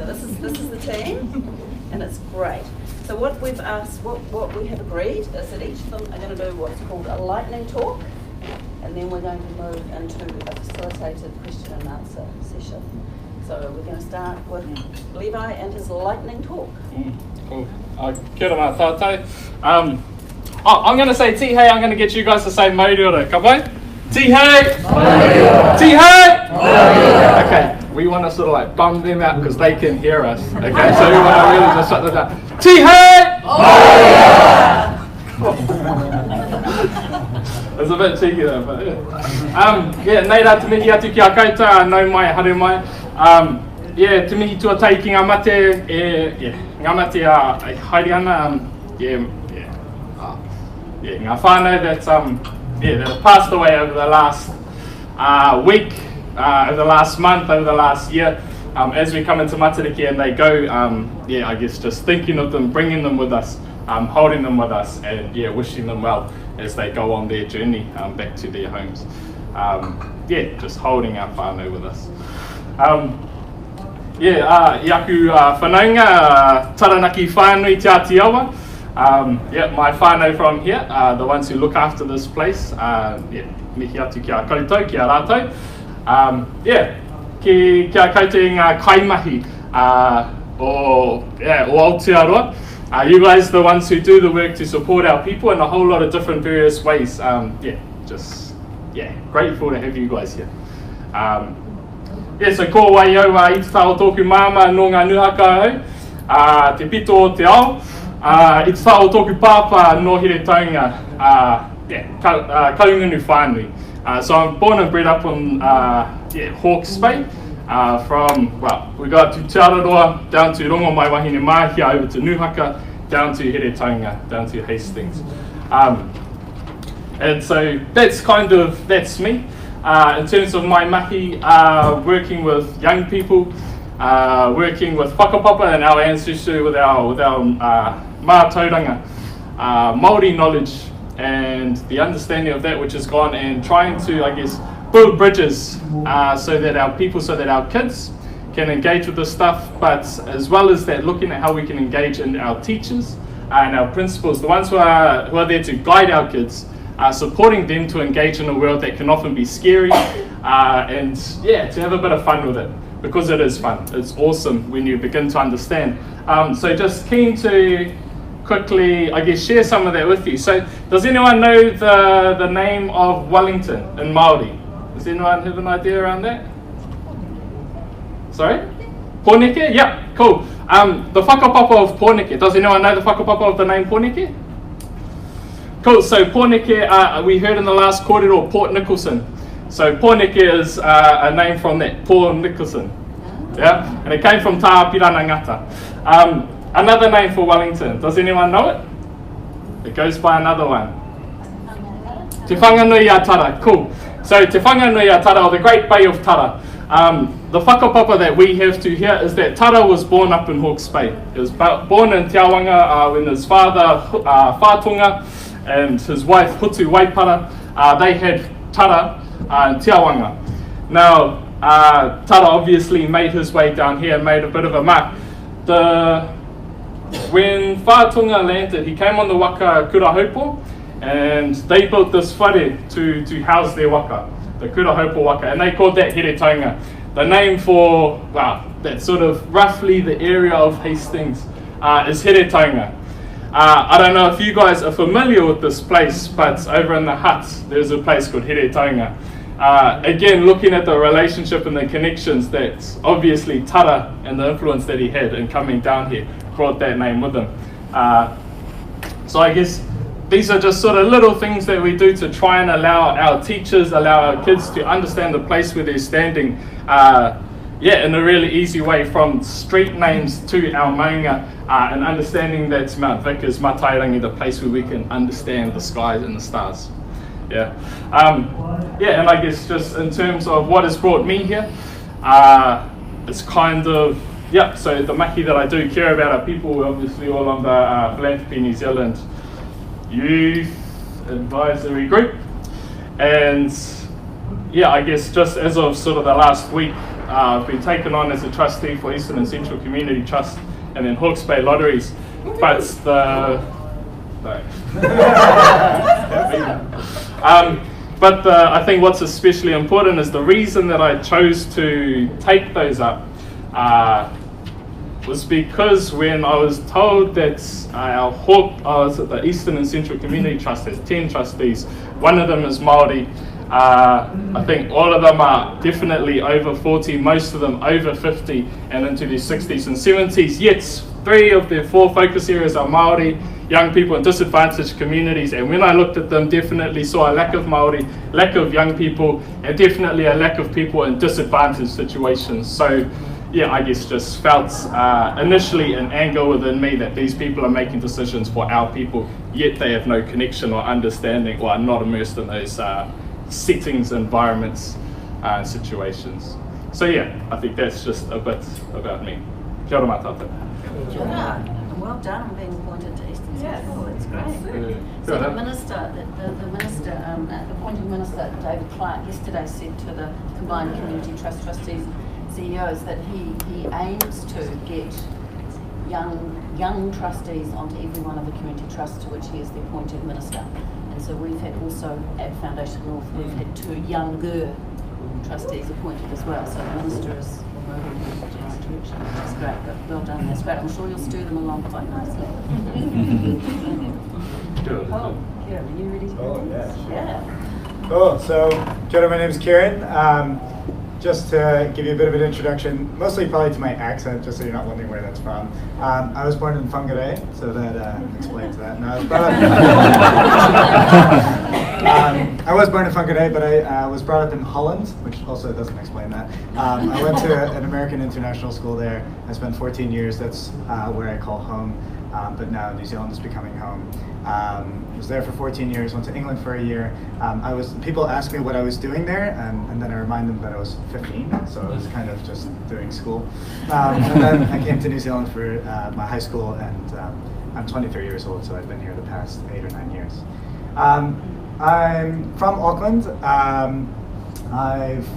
So this is the team, and it's great. So what we've asked, what we have agreed is that each of them are going to do what's called a lightning talk, and then we're going to move into a facilitated question and answer session. So we're going to start with Levi and his lightning talk. Cool. Kia ora tātou. I'm going to say tihei, I'm going to get you guys to say mauriora. Ka pai? Tihei! Mauriora! Tihei! Mauriora! Okay, we want to sort of like bum them out because they can hear us. Okay, so we want to really just shut them down. Tihei! Mauriora! It's a bit cheeky though, but yeah. Nei rā te mihi atu ki a koutou, nau mai, haru mai. Yeah, te mihi tuatai ki ngā mate, ngā mate haere ana, ngā whānau that have passed away over the last week, over the last month, over the last year, as we come into Matariki and they go, I guess just thinking of them, bringing them with us, holding them with us, and wishing them well as they go on their journey back to their homes. Just holding our whānau with us. Iaku whanaunga, taranaki whānui te Ātiawa. My whānau from here, the ones who look after this place, mihi atu ki a koutou, ki a rātou. Ki a koutou ngā kaimahi o Aotearoa. You guys are the ones who do the work to support our people in a whole lot of different various ways. Grateful to have you guys here. So ko wai au I te tau tōku māma no ngā nuhaka au, te pito o te ao, I te tau tōku pāpā no here taunga, kaungunu whānui. So I'm born and bred up on Hawke's Bay, we got to Te Araroa, down to Rongo mai wahine Mahia, over to Nuhaka, down to Heretaunga, down to Hastings. And so that's me. In terms of my mahi, working with young people, working with whakapapa and our ancestry, with our mātauranga, Māori knowledge and the understanding of that which has gone, and trying to, I guess, build bridges so that our people, so that our kids can engage with this stuff, but as well as that, looking at how we can engage in our teachers and our principals, the ones who are there to guide our kids, supporting them to engage in a world that can often be scary, and to have a bit of fun with it, because it is fun. It's awesome when you begin to understand. So just keen to quickly, I guess, share some of that with you. So does anyone know the name of Wellington in Māori? Does anyone have an idea around that? Sorry? Pōneke? Yeah, cool. The whakapapa of Pōneke. Does anyone know the whakapapa of the name Pōneke? Cool, so Pōneke, we heard in the last kōrero, Port Nicholson. So Pōneke is a name from that, Port Nicholson. Yeah, and it came from Tāpirana Ngata. Another name for Wellington, does anyone know it? It goes by another one. Te Whanganui a Tara, cool. So Te Whanganui a Tara, or the Great Bay of Tara. The whakapapa that we have to hear is that Tara was born up in Hawke's Bay. He was born in Te Awanga when his father, Whātunga, and his wife, Hutu Waipara, they had Tara in Te Awanga. Now, Tara obviously made his way down here and made a bit of a mark. When Whātunga landed, he came on the waka Kurahaupo, and they built this whare to house their waka, the Kurahaupo waka, and they called that Heretaunga. The name for, that's sort of roughly the area of Hastings is Heretaunga. I don't know if you guys are familiar with this place, but over in the huts, there's a place called Heretaunga. Again, looking at the relationship and the connections that obviously Tara and the influence that he had in coming down here brought that name with him. So I guess these are just sort of little things that we do to try and allow our teachers, allow our kids to understand the place where they're standing, in a really easy way, from street names to our maunga, and understanding that Mount Vic is Matairangi, the place where we can understand the skies and the stars. And I guess just in terms of what has brought me here, it's kind of, so the mahi that I do care about are people, obviously all on the Philanthropy New Zealand Youth Advisory Group. And I guess just as of sort of the last week, I've been taken on as a trustee for Eastern and Central Community Trust and then Hawke's Bay Lotteries. But I think what's especially important is the reason that I chose to take those up was because when I was told that the Eastern and Central Community Trust has 10 trustees, one of them is Māori. I think all of them are definitely over 40, most of them over 50 and into their 60s and 70s, yet 3 of their 4 focus areas are Māori, young people in disadvantaged communities, and when I looked at them, definitely saw a lack of Māori, lack of young people, and definitely a lack of people in disadvantaged situations. So yeah, I guess just felt initially an anger within me that these people are making decisions for our people, yet they have no connection or understanding or are not immersed in those settings, environments, and situations. So yeah, I think that's just a bit about me. Kia ora mātātou. Well done on being appointed to Eastern Central. That's great. So the minister, appointing minister David Clark yesterday said to the combined community trust trustees, CEOs, that he aims to get young trustees onto every one of the community trusts to which he is the appointed minister. And so we've had also at Foundation North, we've had 2 younger trustees appointed as well. So the minister is moving in the right direction, which is great. But well done, that's great. I'm sure you'll stir them along quite nicely. Oh, Kiran, are you ready to go? Yeah. Cool. So, Jennifer, my name is Kiran. Just to give you a bit of an introduction, mostly probably to my accent, just so you're not wondering where that's from. I was born in Whangarei, so that explains that. No, I was born in Whangarei, but I was brought up in Holland, which also doesn't explain that. I went to an American international school there. I spent 14 years. That's where I call home. But now New Zealand is becoming home. Was there for 14 years, went to England for a year. People ask me what I was doing there, and then I remind them that I was 15, so I was kind of just doing school. And then I came to New Zealand for my high school, and I'm 23 years old, so I've been here the past 8 or 9 years. I'm from Auckland. I've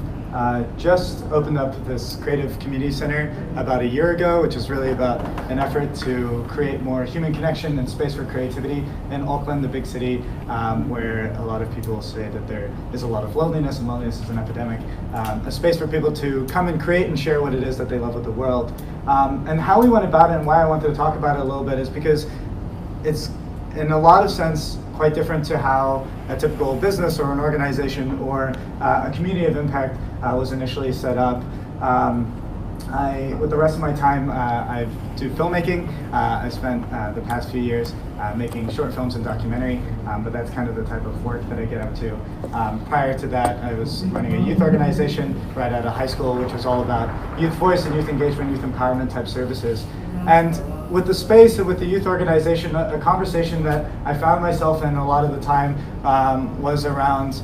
just opened up this creative community center about a year ago, which is really about an effort to create more human connection and space for creativity in Auckland, the big city, where a lot of people say that there is a lot of loneliness, and loneliness is an epidemic. A space for people to come and create and share what it is that they love with the world. And how we went about it and why I wanted to talk about it a little bit is because it's, in a lot of sense, quite different to how a typical business or an organization or a community of impact was initially set up. With the rest of my time, I do filmmaking. I spent the past few years making short films and documentary, but that's kind of the type of work that I get up to. Prior to that, I was running a youth organization right out of high school, which was all about youth voice and youth engagement, youth empowerment type services. And with the space and with the youth organization, a conversation that I found myself in a lot of the time was around,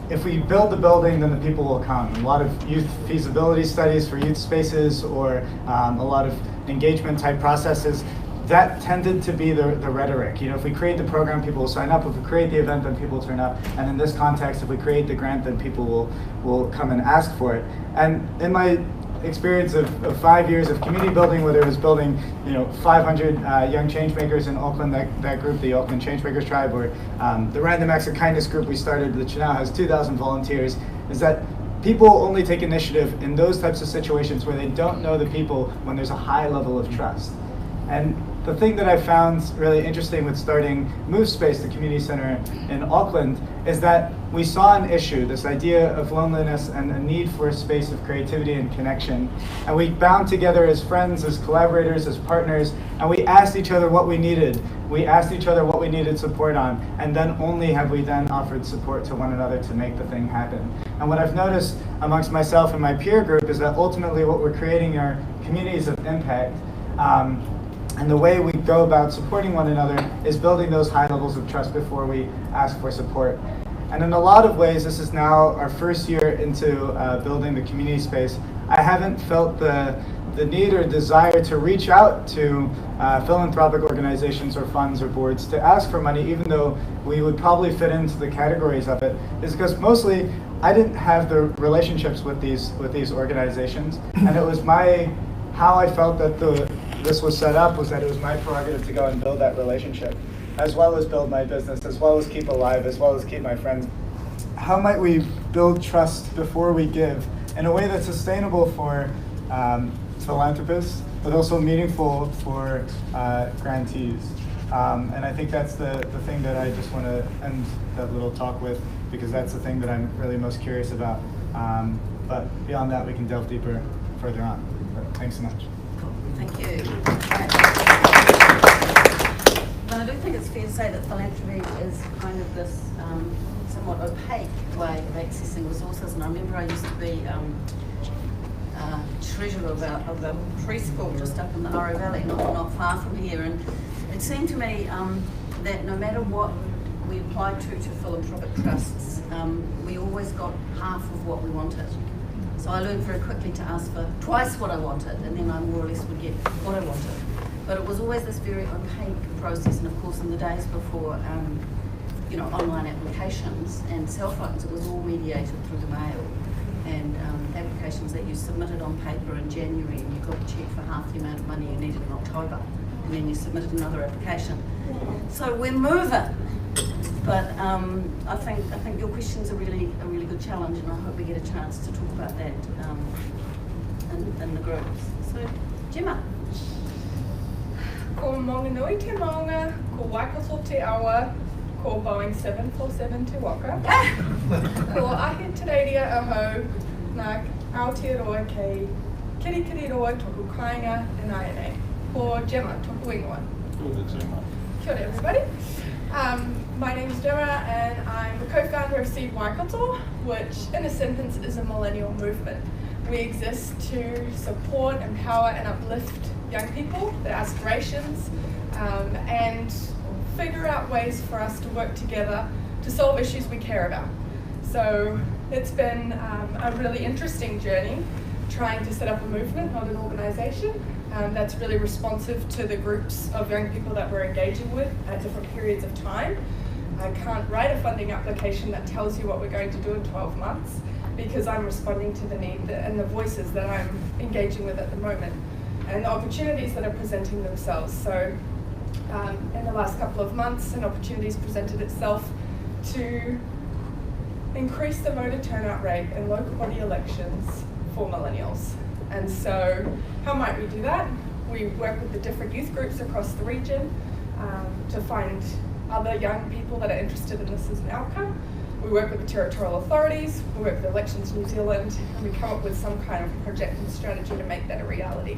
if we build the building, then the people will come. A lot of youth feasibility studies for youth spaces or a lot of engagement type processes, that tended to be the rhetoric. You know, if we create the program, people will sign up. If we create the event, then people will turn up. And in this context, if we create the grant, then people will come and ask for it. And in my experience of 5 years of community building, whether it was building 500 young changemakers in Auckland, that group, the Auckland Changemakers Tribe, or the Random Acts of Kindness group we started, which now has 2,000 volunteers, is that people only take initiative in those types of situations where they don't know the people, when there's a high level of trust. And the thing that I found really interesting with starting Move Space, the community center in Auckland, is that we saw an issue, this idea of loneliness and a need for a space of creativity and connection. And we bound together as friends, as collaborators, as partners, and we asked each other what we needed. We asked each other what we needed support on, and then only have we then offered support to one another to make the thing happen. And what I've noticed amongst myself and my peer group is that ultimately what we're creating are communities of impact. And the way we go about supporting one another is building those high levels of trust before we ask for support. And in a lot of ways, this is now our first year into building the community space. I haven't felt the the need or desire to reach out to philanthropic organizations or funds or boards to ask for money, even though we would probably fit into the categories of it, is because mostly I didn't have the relationships with these organizations, and it was how I felt that this was set up was that it was my prerogative to go and build that relationship, as well as build my business, as well as keep alive, as well as keep my friends. How might we build trust before we give in a way that's sustainable for philanthropists, but also meaningful for grantees? And I think that's the thing that I just want to end that little talk with, because that's the thing that I'm really most curious about. But beyond that, we can delve deeper further on. But thanks so much. Thank you. But I do think it's fair to say that philanthropy is kind of this somewhat opaque way of accessing resources. And I remember I used to be treasurer of a preschool just up in the Oro Valley, not far from here. And it seemed to me that no matter what we applied to philanthropic trusts, we always got half of what we wanted. So I learned very quickly to ask for twice what I wanted, and then I more or less would get what I wanted. But it was always this very opaque process, and of course in the days before online applications and cell phones, it was all mediated through the mail, and applications that you submitted on paper in January, and you got a cheque for half the amount of money you needed in October, and then you submitted another application. So we're moving, but I think your question's a really good challenge, and I hope we get a chance to talk about that in the groups. So, Gemma. Ko Monganui te maunga, ko Waikato te awa, ko Boeing 747 te waka. Ko ahi te reiria aho, nā Aotearoa kei Kirikiriroa toku kāinga and INA. Ko Gemma, toku ingoa. Kia ora everybody. My name is Gemma, and I'm the co-founder of Seed Waikato, which in a sentence is a millennial movement. We exist to support, empower and uplift young people, their aspirations, and figure out ways for us to work together to solve issues we care about. So it's been a really interesting journey trying to set up a movement, not an organisation, that's really responsive to the groups of young people that we're engaging with at different periods of time. I can't write a funding application that tells you what we're going to do in 12 months because I'm responding to the need and the voices that I'm engaging with at the moment and the opportunities that are presenting themselves. So in the last couple of months, an opportunity has presented itself to increase the voter turnout rate in local body elections for millennials. And so how might we do that? We work with the different youth groups across the region to find other young people that are interested in this as an outcome. We work with the territorial authorities, we work with Elections New Zealand, and we come up with some kind of project and strategy to make that a reality.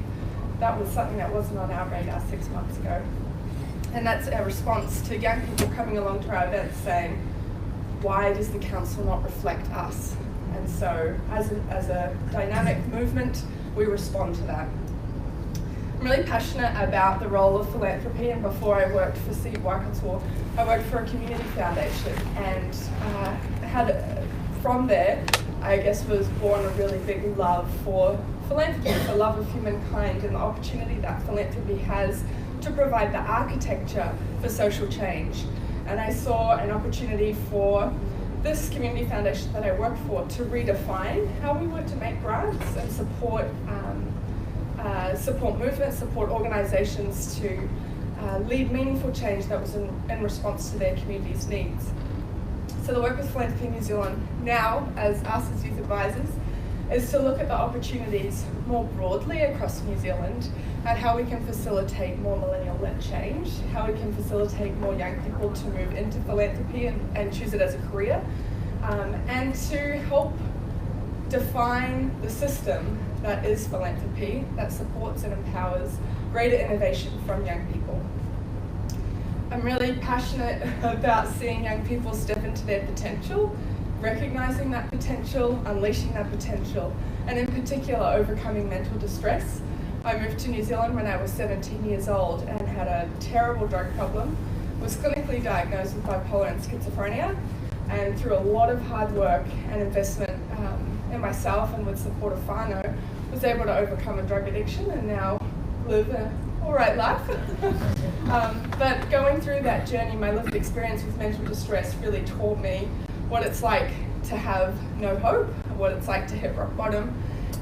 That was something that wasn't on our radar 6 months ago. And that's a response to young people coming along to our events saying, why does the council not reflect us? And so as a dynamic movement, we respond to that. I'm really passionate about the role of philanthropy, and before I worked for Seed Waikato, I worked for a community foundation, and from there, I guess was born a really big love for philanthropy, for love of humankind, and the opportunity that philanthropy has to provide the architecture for social change. And I saw an opportunity for this community foundation that I work for to redefine how we were to make grants and support movements, support organisations to lead meaningful change that was in response to their community's needs. So the work with Philanthropy New Zealand now, as us as youth advisors, is to look at the opportunities more broadly across New Zealand and how we can facilitate more millennial-led change, how we can facilitate more young people to move into philanthropy and choose it as a career, and to help define the system that is philanthropy, that supports and empowers greater innovation from young people. I'm really passionate about seeing young people step into their potential, recognizing that potential, unleashing that potential, and in particular overcoming mental distress. I moved to New Zealand when I was 17 years old and had a terrible drug problem, was clinically diagnosed with bipolar and schizophrenia, and through a lot of hard work and investment in myself and with support of whānau, was able to overcome a drug addiction and now live an alright life. But going through that journey, my lived experience with mental distress really taught me what it's like to have no hope, what it's like to hit rock bottom,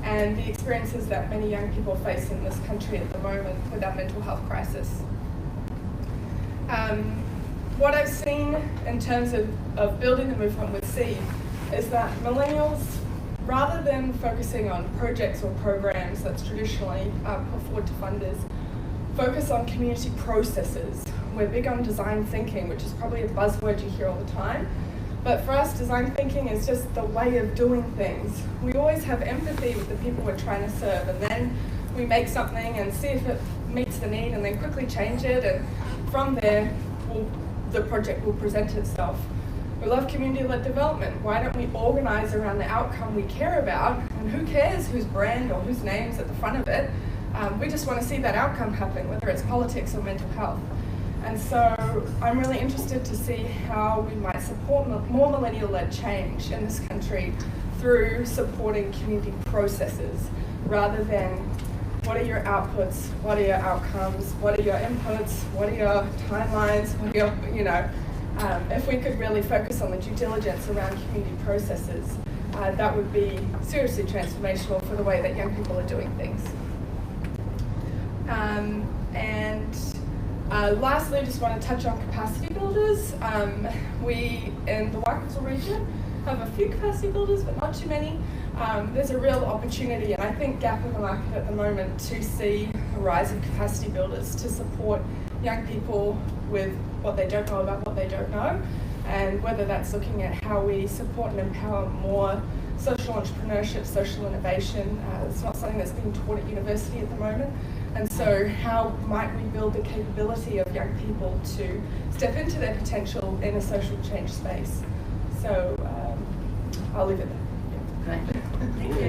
and the experiences that many young people face in this country at the moment with our mental health crisis. What I've seen in terms of building the movement with Seed is that millennials, rather than focusing on projects or programs that's traditionally put forward to funders, focus on community processes. We're big on design thinking, which is probably a buzzword you hear all the time. But for us, design thinking is just the way of doing things. We always have empathy with the people we're trying to serve, and then we make something and see if it meets the need and then quickly change it, and from there, the project will present itself. We love community-led development. Why don't we organize around the outcome we care about, and who cares whose brand or whose name's at the front of it? We just want to see that outcome happen, whether it's politics or mental health. And so I'm really interested to see how we might support more millennial-led change in this country through supporting community processes, rather than what are your outputs, what are your outcomes, what are your inputs, what are your timelines, what are your, if we could really focus on the due diligence around community processes, that would be seriously transformational for the way that young people are doing things. Lastly, I just want to touch on capacity builders. We, in the Waikato region, have a few capacity builders, but not too many. There's a real opportunity, and I think gap in the market at the moment, to see a rise of capacity builders to support young people with what they don't know about what they don't know, and whether that's looking at how we support and empower more social entrepreneurship, social innovation. It's not something that's being taught at university at the moment. And so how might we build the capability of young people to step into their potential in a social change space? So I'll leave it there. Great. Thank you.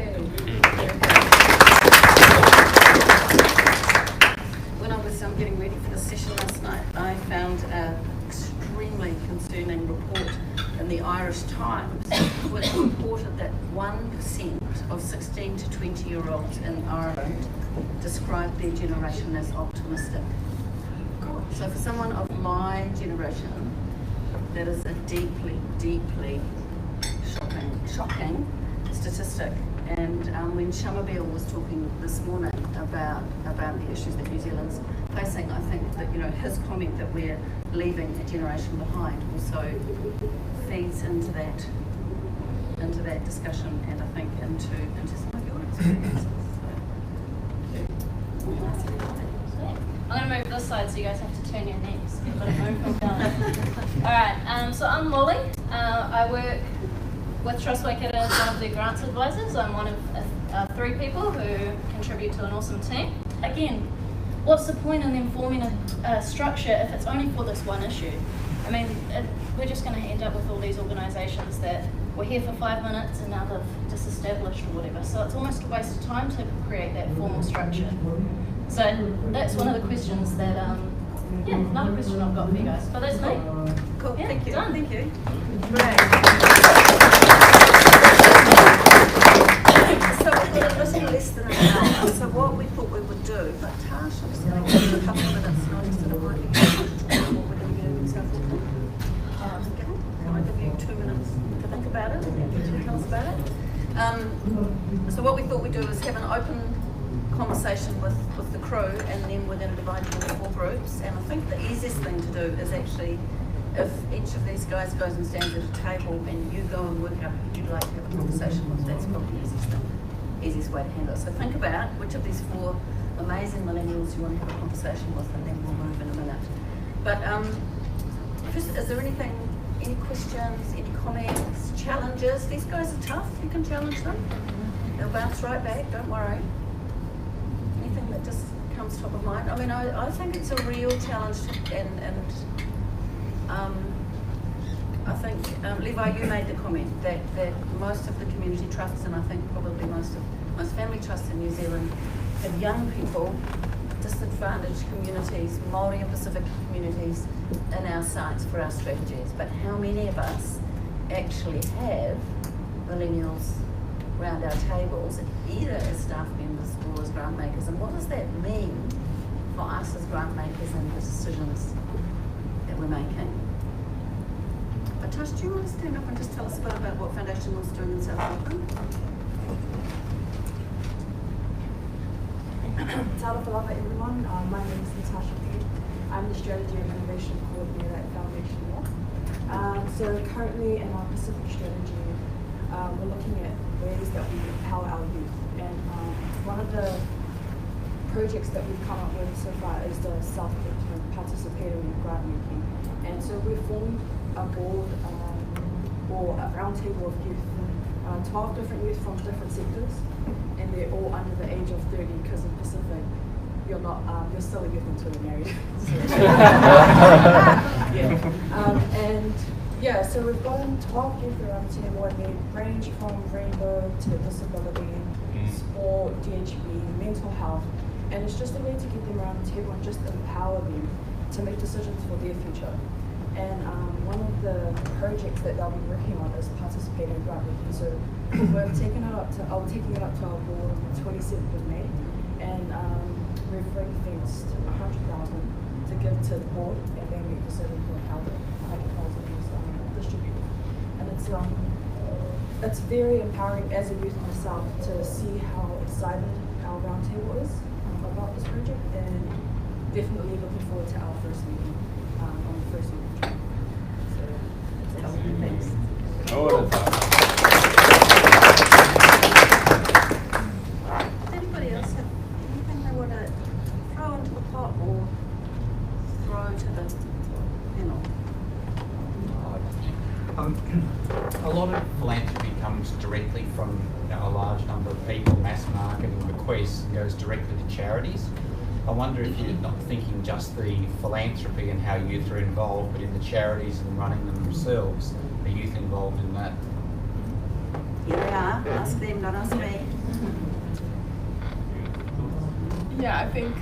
When I was getting ready for the session last night, I found an extremely concerning report in the Irish Times, which reported that 1% of 16 to 20-year-olds in Ireland described their generation as optimistic. So for someone of my generation, that is a deeply, deeply shocking statistic. And when Gemma Major was talking this morning about the issues that New Zealand's facing, I think that his comment that we're leaving a generation behind also feeds into that discussion, and I think into some of your experiences. I'm going to move this side so you guys have to turn your necks. Get a bit of movement going. Alright, so I'm Molly. I work with Trust Waikato as one of the grants advisors. I'm one of 3 people who contribute to an awesome team. Again, what's the point in them forming a structure if it's only for this one issue? I mean, we're just going to end up with all these organisations that were here for 5 minutes and now they've disestablished or whatever. So it's almost a waste of time to create that formal structure. So that's one of the questions that, another question I've got for you guys. But that's me. Cool, yeah, thank you. Done. Thank you. Great. So we've got a little less than an hour. So what we thought we would do, but Tash, I'm just going to give you a couple of minutes notice that it might be what we're going to do in South Auckland. Can I give you 2 minutes to think about it and tell us about it? So what we thought we'd do is have an open conversation with the crew, and then we're going to divide you into 4 groups. And I think the easiest thing to do is actually, if each of these guys goes and stands at a table and you go and work out who you'd like to have a conversation with, that's probably the easiest way to handle it. So think about which of these 4 amazing millennials you want to have a conversation with, and then we'll move in a minute. But first, is there anything, any questions, any comments, challenges? These guys are tough, you can challenge them. They'll bounce right back, don't worry. Anything that just comes top of mind? I mean, I think it's a real challenge, and I think, Levi, you made the comment that most of the community trusts, and I think probably most family trusts in New Zealand, have young people, disadvantaged communities, Māori and Pacific communities in our sights for our strategies. But how many of us actually have millennials around our tables, either as staff members or as grant makers, and what does that mean for us as grant makers and the decisions that we're making? But Tosh, do you want to stand up and just tell us a bit about what Foundation was doing in South Auckland? Talofa everyone, my name is Natasha Pugh. I'm the Strategy and Innovation Coordinator at Foundation Law. So currently in our Pacific strategy, we're looking at ways that we empower our youth. And one of the projects that we've come up with so far is the South Auckland Participatory Grant Making. And so we've formed a board or a round table of youth, 12 different youth from different sectors, and they're all under the age of 30 because in Pacific, you're still a youth until you're married. So we've gotten 12 youth around the table, and they range from rainbow to disability, sport, DHB, mental health, and it's just a way to get them around the table and just empower them to make decisions for their future. And one of the projects that they'll be working on is participating grant making. So we're taking it up to our board on the 27th of May, and we've ring-fenced 100,000 to give to the board, and they make decisions on how the 100,000 is distributed. And it's very empowering as a youth myself to see how excited our roundtable is about this project, and definitely looking forward to our first meeting on the first meeting. Thanks. Oh, Does anybody else have anything they want to throw into the pot or throw to the panel? A lot of philanthropy comes directly from a large number of people, mass marketing bequests, and goes directly to charities. I wonder if you're not thinking just the philanthropy and how youth are involved, but in the charities and running them themselves. Are youth involved in that? Here we are. Ask them, not ask me. Yeah, I think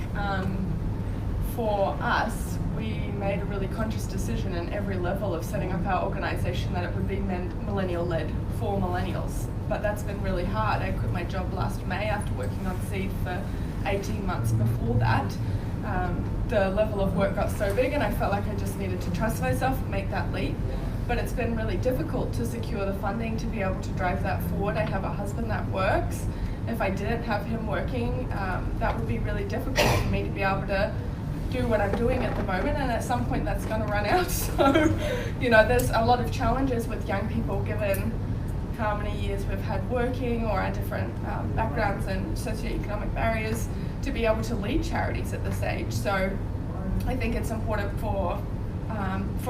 for us, we made a really conscious decision in every level of setting up our organisation that it would be millennial-led for millennials. But that's been really hard. I quit my job last May after working on SEED for 18 months before that. The level of work got so big and I felt like I just needed to trust myself and make that leap. But it's been really difficult to secure the funding to be able to drive that forward. I have a husband that works. If I didn't have him working, that would be really difficult for me to be able to do what I'm doing at the moment, and at some point that's going to run out. So, there's a lot of challenges with young people given how many years we've had working or our different backgrounds and socioeconomic barriers to be able to lead charities at this age. So I think it's important for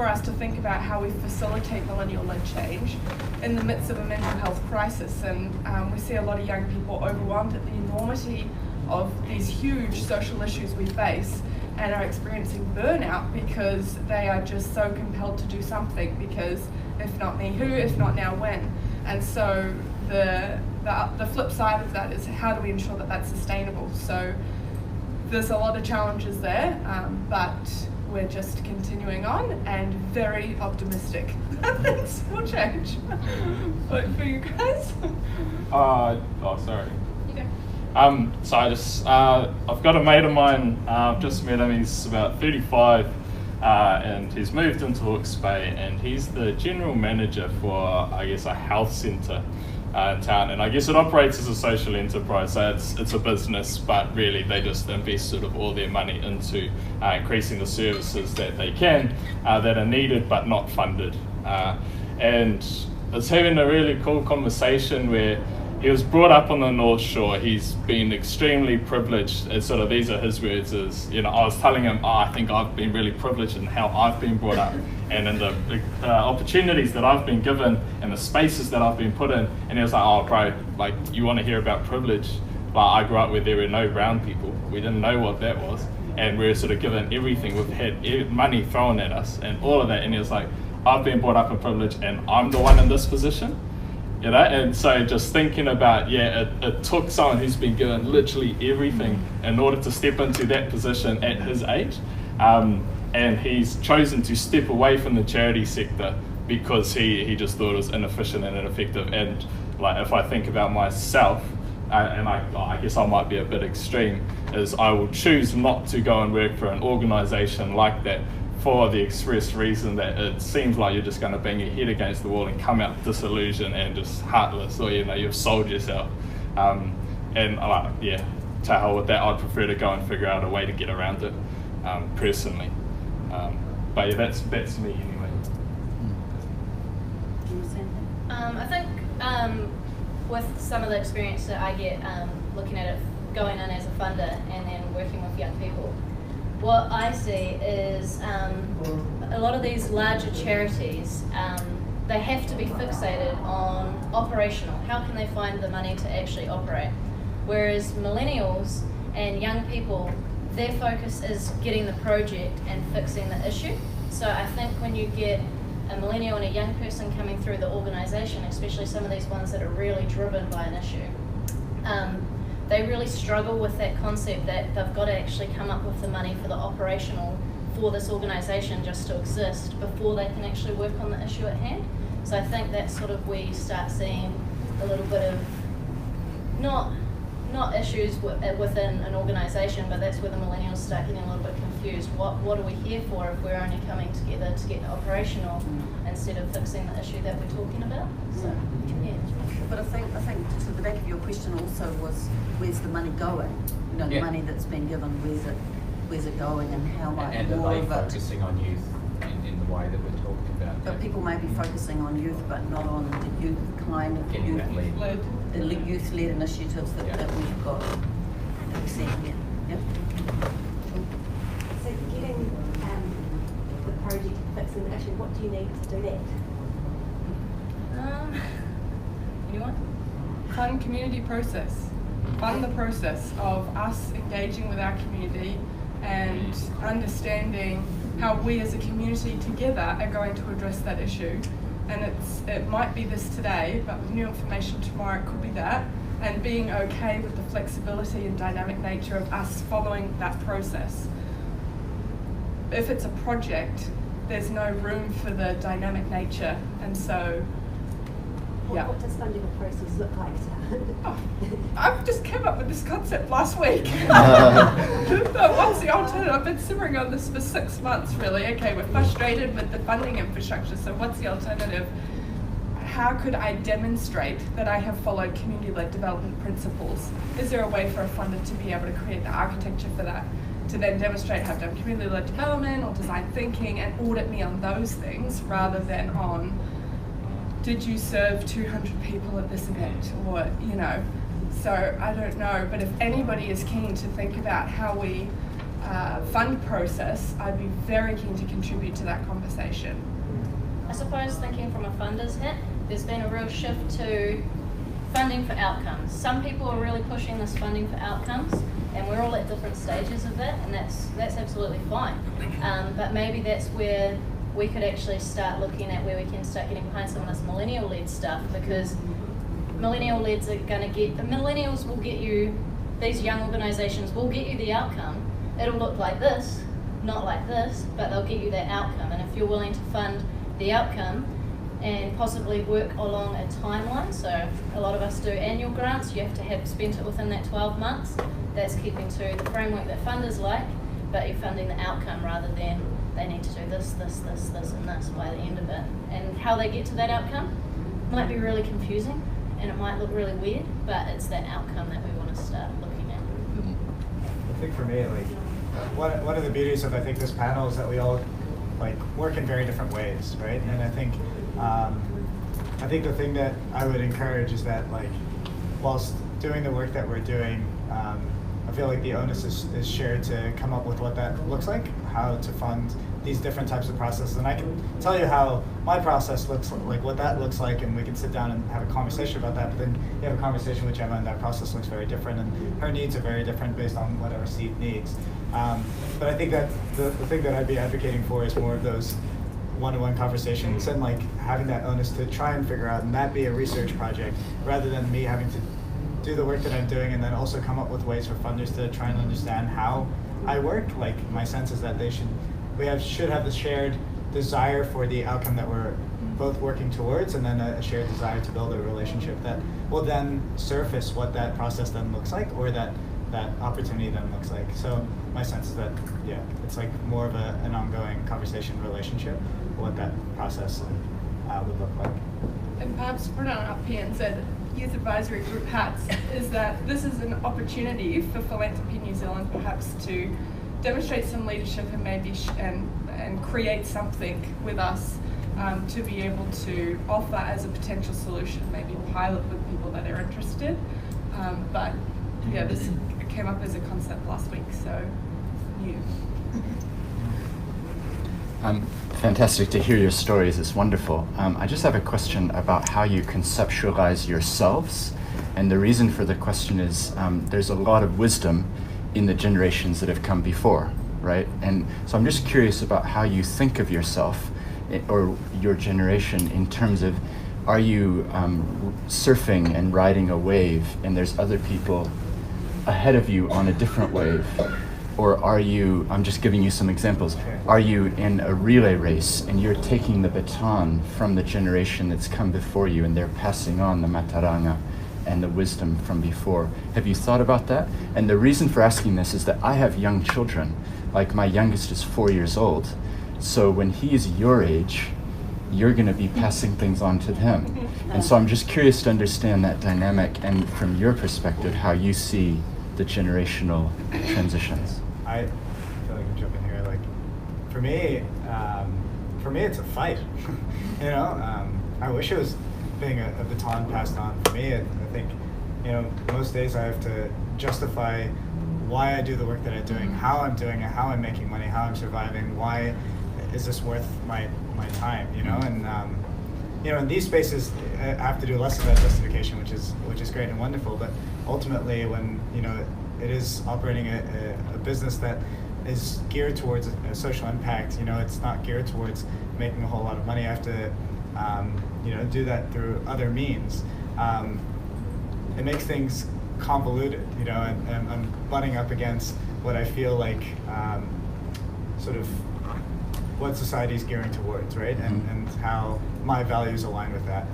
us to think about how we facilitate millennial-led change in the midst of a mental health crisis. And we see a lot of young people overwhelmed at the enormity of these huge social issues we face and are experiencing burnout because they are just so compelled to do something because if not me, who? If not now, when? And so the flip side of that is how do we ensure that that's sustainable? So there's a lot of challenges there, but we're just continuing on and very optimistic that things will change. But for you guys? Sorry. You go. I've got a mate of mine, I've just met him, he's about 35, and he's moved into Hawke's Bay, and he's the general manager for, I guess, a health centre in town, and I guess it operates as a social enterprise, so it's a business, but really they just invest sort of all their money into increasing the services that they can, that are needed but not funded. And I was having a really cool conversation where he was brought up on the North Shore. He's been extremely privileged, and sort of these are his words, I was telling him, I think I've been really privileged in how I've been brought up and in the opportunities that I've been given and the spaces that I've been put in. And he was like, oh bro, like you want to hear about privilege? Like I grew up where there were no brown people. We didn't know what that was. And we were sort of given everything. We've had money thrown at us and all of that. And he was like, I've been brought up in privilege and I'm the one in this position. And so just thinking about, it took someone who's been given literally everything in order to step into that position at his age. And he's chosen to step away from the charity sector because he just thought it was inefficient and ineffective. And like, if I think about myself, and I guess I might be a bit extreme, is I will choose not to go and work for an organisation like that for the express reason that it seems like you're just going to bang your head against the wall and come out disillusioned and just heartless, or you've sold yourself. And to hell with that, I'd prefer to go and figure out a way to get around it, personally. But yeah, that's me anyway. I think with some of the experience that I get looking at it, going in as a funder and then working with young people, what I see is a lot of these larger charities, they have to be fixated on operational. How can they find the money to actually operate? Whereas millennials and young people, their focus is getting the project and fixing the issue. So I think when you get a millennial and a young person coming through the organisation, especially some of these ones that are really driven by an issue, they really struggle with that concept that they've got to actually come up with the money for the operational for this organisation just to exist before they can actually work on the issue at hand. So I think that's sort of where you start seeing a little bit of not issues within an organisation, but that's where the millennials start getting a little bit confused. What are we here for if we're only coming together to get operational instead of fixing the issue that we're talking about? So yeah. But I think to the back of your question also was, where's the money going? You know, the money that's been given, where's it going, and how might and more are they of it? focusing on youth in the way that we're talking about? But people may be focusing on youth, but not on the youth kind of getting that lead. Youth-led initiatives that we've got. That we see here. Yep. So getting the project fixing the issue, what do you need to do that? Anyone? Fund community process. Fund the process of us engaging with our community and understanding how we as a community together are going to address that issue. And it might be this today, but with new information tomorrow it could be that. And being okay with the flexibility and dynamic nature of us following that process. If it's a project, there's no room for the dynamic nature, and so yeah. What does funding a process look like? I've just came up with this concept last week. What's the alternative? I've been simmering on this for 6 months really. Okay, we're frustrated with the funding infrastructure, so what's the alternative? How could I demonstrate that I have followed community-led development principles? Is there a way for a funder to be able to create the architecture for that? To then demonstrate how I've done community-led development or design thinking and audit me on those things rather than on, did you serve 200 people at this event, or, you know. So I don't know, but if anybody is keen to think about how we fund process, I'd be very keen to contribute to that conversation. I suppose thinking from a funder's hat, there's been a real shift to funding for outcomes. Some people are really pushing this funding for outcomes, and we're all at different stages of that, and that's absolutely fine. But maybe that's where we could actually start looking at where we can start getting behind some of this millennial-led stuff, because millennial-leds are going to get, the millennials will get you, these young organisations will get you the outcome. It'll look like this, not like this, but they'll get you that outcome. And if you're willing to fund the outcome and possibly work along a timeline, so a lot of us do annual grants, you have to have spent it within that 12 months. That's keeping to the framework that funders like, but you're funding the outcome rather than they need to do this, and this by the end of it. And how they get to that outcome might be really confusing and it might look really weird, but it's that outcome that we want to start looking at. I think for me, like, one of the beauties of this panel is that we all work in very different ways, right? And I think the thing that I would encourage is that whilst doing the work that we're doing, I feel like the onus is shared to come up with what that looks like, how to fund these different types of processes. And I can tell you how my process looks like, what that looks like, and we can sit down and have a conversation about that. But then you have a conversation with Gemma, and that process looks very different, and her needs are very different based on whatever seat needs. But I think that the thing that I'd be advocating for is more of those one-to-one conversations and having that onus to try and figure out, and that be a research project rather than me having to do the work that I'm doing and then also come up with ways for funders to try and understand how I work. My sense is that they should have the shared desire for the outcome that we're both working towards, and then a shared desire to build a relationship that will then surface what that process then looks like, or that opportunity then looks like. So my sense is that, yeah, it's like more of an ongoing conversation relationship, what that process would look like. And perhaps Breakout PNZ Youth Advisory Group hats is that this is an opportunity for Philanthropy New Zealand perhaps to demonstrate some leadership and maybe and create something with us to be able to offer as a potential solution, maybe pilot with people that are interested. But yeah, this came up as a concept last week, so new. Fantastic to hear your stories. It's wonderful. I just have a question about how you conceptualize yourselves. And the reason for the question is there's a lot of wisdom in the generations that have come before, right? And so I'm just curious about how you think of yourself or your generation in terms of, are you surfing and riding a wave and there's other people ahead of you on a different wave? Or are you, I'm just giving you some examples, are you in a relay race and you're taking the baton from the generation that's come before you and they're passing on the mataranga and the wisdom from before? Have you thought about that? And the reason for asking this is that I have young children, like my youngest is 4 years old. So when he's your age, you're going to be passing things on to him. And so I'm just curious to understand that dynamic and from your perspective, how you see the generational transitions. I feel like I'm jumping here. Like, for me, it's a fight. You know, I wish it was being a baton passed on. For me, I think, you know, most days I have to justify why I do the work that I'm doing, how I'm doing it, how I'm making money, how I'm surviving, why is this worth my time, you know? And you know, in these spaces, I have to do less of that justification, which is great and wonderful. But ultimately, when, you know, it is operating a business that is geared towards a social impact, you know, it's not geared towards making a whole lot of money. I have to, you know, do that through other means. It makes things convoluted, you know, and I'm butting up against what I feel like sort of what society's gearing towards, right? And how my values align with that.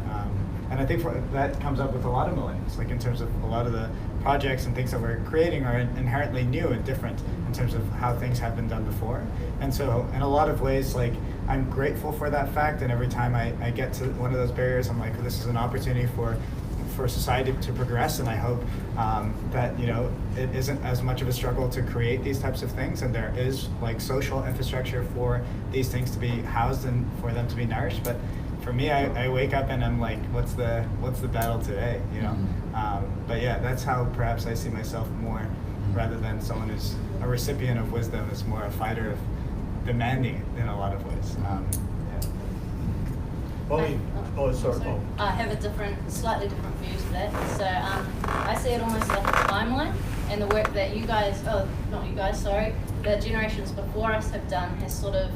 And I think that comes up with a lot of millennials, like in terms of a lot of the projects and things that we're creating are inherently new and different in terms of how things have been done before. And so in a lot of ways, like, I'm grateful for that fact, and every time I get to one of those barriers, I'm like, this is an opportunity for society to progress, and I hope that, you know, it isn't as much of a struggle to create these types of things, and there is like social infrastructure for these things to be housed and for them to be nourished. But for me, I wake up and I'm like, what's the battle today, you know? But yeah, that's how perhaps I see myself more, rather than someone who's a recipient of wisdom, is more a fighter of demanding it in a lot of ways. I have a slightly different view to that. So I see it almost like a timeline, and the work that the generations before us have done has sort of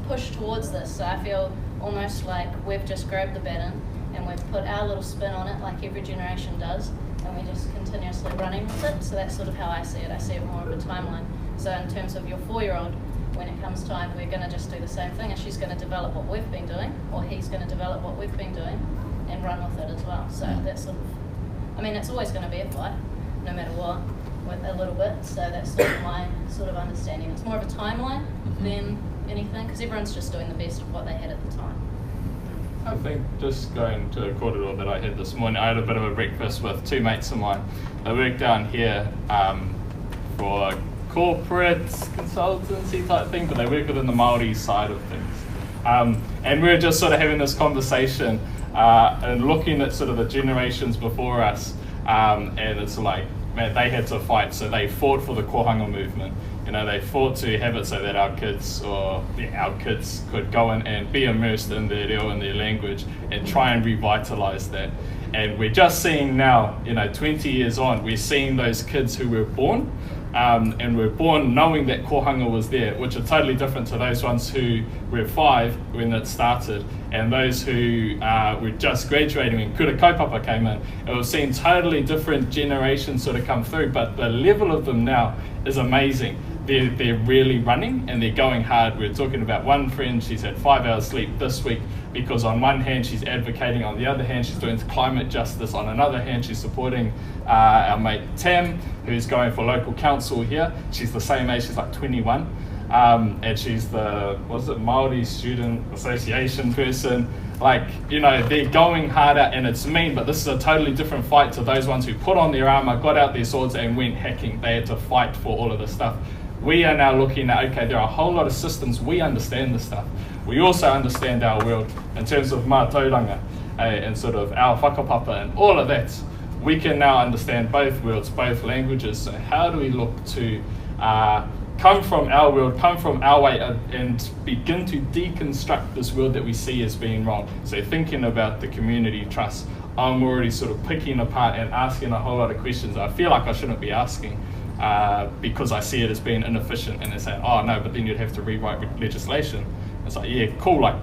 pushed towards this. So I feel almost like we've just grabbed the baton and we've put our little spin on it, like every generation does, and we're just continuously running with it. So that's sort of how I see it. I see it more of a timeline. So in terms of your 4-year-old, when it comes time, we're going to just do the same thing, and she's going to develop what we've been doing, or he's going to develop what we've been doing and run with it as well. So that's sort of, I mean, it's always going to be a fight, no matter what, with a little bit. So that's sort of my sort of understanding. It's more of a timeline than anything, because everyone's just doing the best of what they had at the time. I think just going to a corridor that I had this morning, I had a bit of a breakfast with 2 mates of mine. They work down here for corporate consultancy type thing, but they work within the Māori side of things. And we're just sort of having this conversation and looking at sort of the generations before us, and it's like, man, they had to fight, so they fought for the kohanga movement. You know, they fought to have it so that our kids could go in and be immersed in their reo and their language and try and revitalize that. And we're just seeing now, you know, 20 years on, we're seeing those kids who were born and were born knowing that kohanga was there, which are totally different to those ones who were 5 when it started, and those who were just graduating when kura kaupapa came in. And we've seen totally different generations sort of come through, but the level of them now is amazing. they're really running and they're going hard. We're talking about one friend, she's had 5 hours sleep this week because on one hand she's advocating, on the other hand she's doing climate justice, on another hand she's supporting our mate Tam, who's going for local council here. She's the same age, she's like 21, and she's the, Māori Student Association person. Like, you know, they're going harder and it's mean, but this is a totally different fight to those ones who put on their armour, got out their swords and went hacking. They had to fight for all of this stuff. We are now looking at, okay, there are a whole lot of systems, we understand this stuff. We also understand our world in terms of mātauranga and sort of our whakapapa and all of that. We can now understand both worlds, both languages. So how do we look to come from our world, come from our way and begin to deconstruct this world that we see as being wrong? So thinking about the community trust, I'm already sort of picking apart and asking a whole lot of questions I feel like I shouldn't be asking because I see it as being inefficient, and they say, oh no, but then you'd have to rewrite legislation. It's like, yeah, cool, like,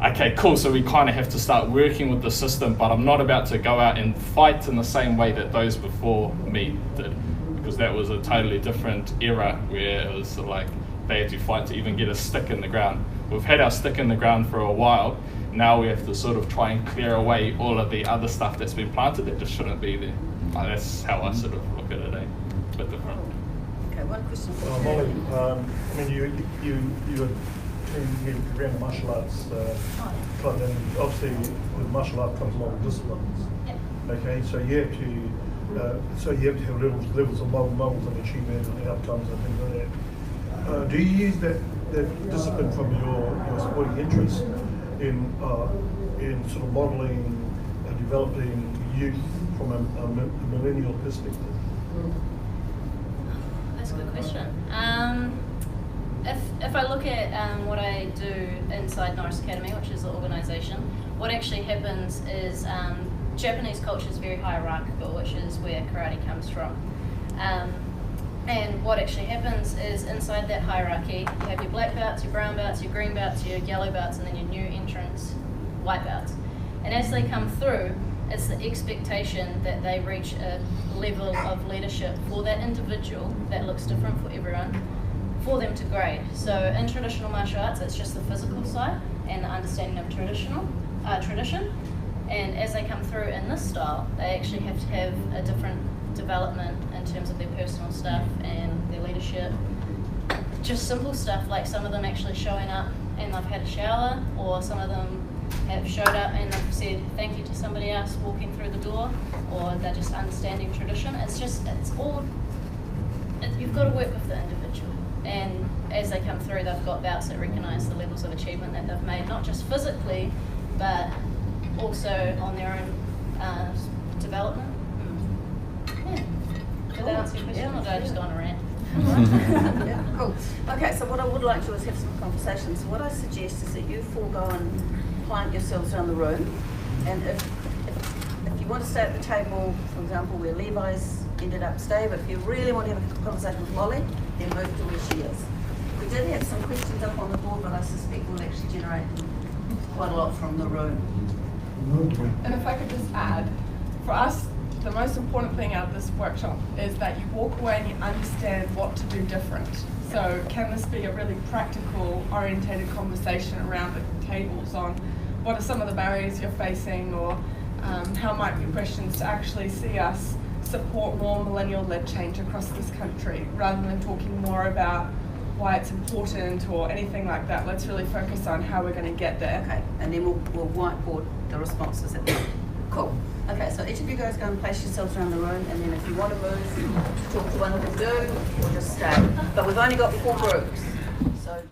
okay, cool, so we kind of have to start working with the system, but I'm not about to go out and fight in the same way that those before me did. Because that was a totally different era where it was like they had to fight to even get a stick in the ground. We've had our stick in the ground for a while. Now we have to sort of try and clear away all of the other stuff that's been planted that just shouldn't be there. Like, that's how I sort of look at it, a bit different. Okay, one question for Molly, Kiran. I mean, you were around the martial arts club, and obviously with martial art comes a lot of disciplines. Yeah. Okay, so you have to have levels of models and achievement and outcomes and things like that. Do you use that discipline from your sporting interest in sort of modelling and developing youth from a millennial perspective? That's a good question. If I look at what I do inside Norris Academy, which is the organisation, what actually happens is Japanese culture is very hierarchical, which is where karate comes from. And what actually happens is inside that hierarchy, you have your black belts, your brown belts, your green belts, your yellow belts, and then your new entrants, white belts. And as they come through, it's the expectation that they reach a level of leadership for that individual that looks different for everyone, for them to grade. So in traditional martial arts, it's just the physical side and the understanding of tradition. And as they come through in this style, they actually have to have a different development in terms of their personal stuff and their leadership. Just simple stuff like some of them actually showing up and they've had a shower, or some of them have showed up and they've said thank you to somebody else walking through the door, or they're just understanding tradition. You've got to work with the individual. And as they come through, they've got bouts that recognise the levels of achievement that they've made, not just physically, but also on their own development. Yeah. Did that answer your question, or did I just go on a rant? Yeah, cool. Okay, so what I would like to do is have some conversations. So what I suggest is that you four go and plant yourselves around the room, and if you want to stay at the table, for example, where Levi's ended up staying, but if you really want to have a conversation with Molly, then move to where she is. We did have some questions up on the board, but I suspect we'll actually generate quite a lot from the room. And if I could just add, for us, the most important thing out of this workshop is that you walk away and you understand what to do different. So can this be a really practical, orientated conversation around the tables on what are some of the barriers you're facing, or how might be questions to actually see us support more millennial-led change across this country, rather than talking more about why it's important or anything like that. Let's really focus on how we're going to get there. Okay, and then we'll whiteboard the responses at the end. Cool. Okay, so each of you guys go and place yourselves around the room, and then if you want to move, talk to one of them, do, or just stay. But we've only got 4 groups, so.